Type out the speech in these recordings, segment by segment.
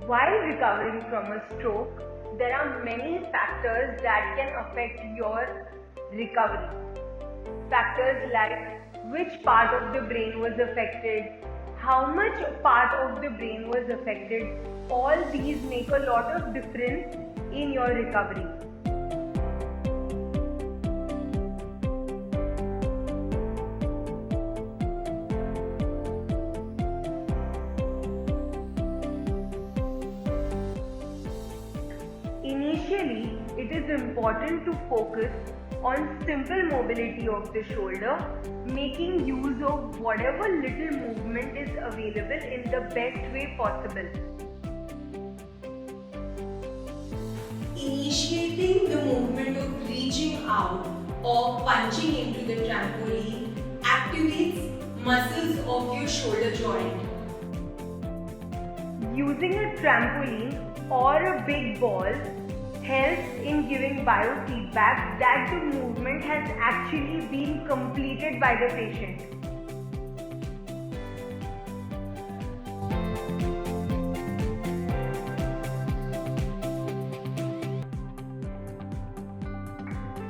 While recovering from a stroke, there are many factors that can affect your recovery. Factors like which part of the brain was affected, how much part of the brain was affected, all these make a lot of difference in your recovery. Initially, it is important to focus on simple mobility of the shoulder, making use of whatever little movement is available in the best way possible. Initiating the movement of reaching out or punching into the trampoline activates muscles of your shoulder joint. Using a trampoline or a big ball helps in giving biofeedback that the movement has actually been completed by the patient.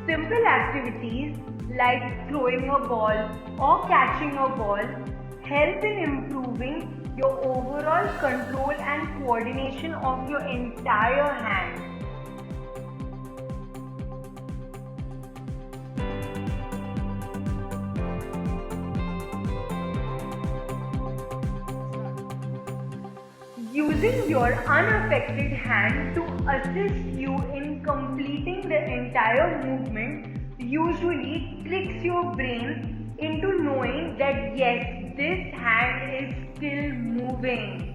Simple activities like throwing a ball or catching a ball help in improving your overall control and coordination of your entire hand. Using your unaffected hand to assist you in completing the entire movement usually tricks your brain into knowing that yes, this hand is still moving.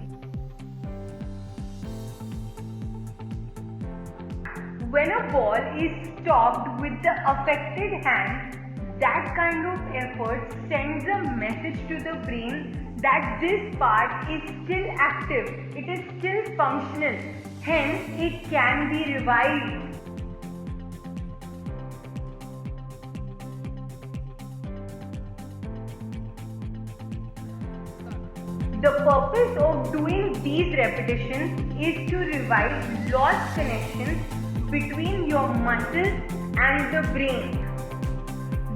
When a ball is stopped with the affected hand, that kind of effort sends a message to the brain that this part is still active, it is still functional, hence it can be revived. The purpose of doing these repetitions is to revive lost connections between your muscles and the brain.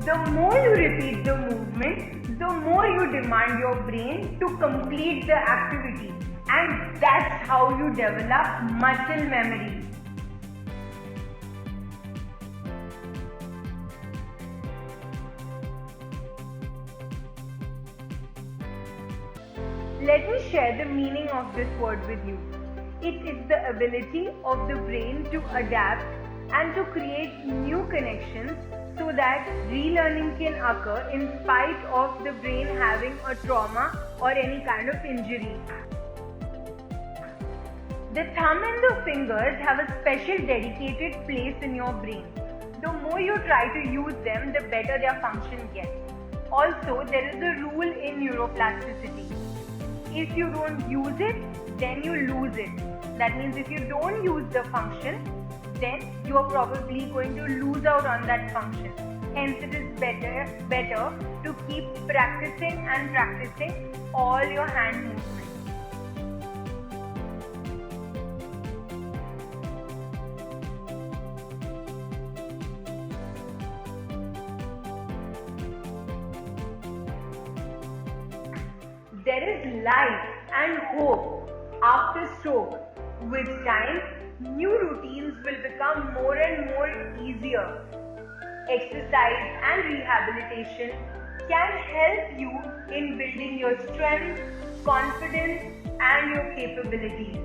The more you repeat the movement, the more you demand your brain to complete the activity, and that's how you develop muscle memory. Let me share the meaning of this word with you. It is the ability of the brain to adapt and to create new connections so that relearning can occur in spite of the brain having a trauma or any kind of injury. The thumb and the fingers have a special dedicated place in your brain. The more you try to use them, the better their function gets. Also, there is a rule in neuroplasticity. If you don't use it, then you lose it. That means if you don't use the function, then you are probably going to lose out on that function. Hence, it is better to keep practicing and practicing all your hand movements. There is life and hope after stroke. With time, new routines will become more and more easier. Exercise and rehabilitation can help you in building your strength, confidence, and your capabilities.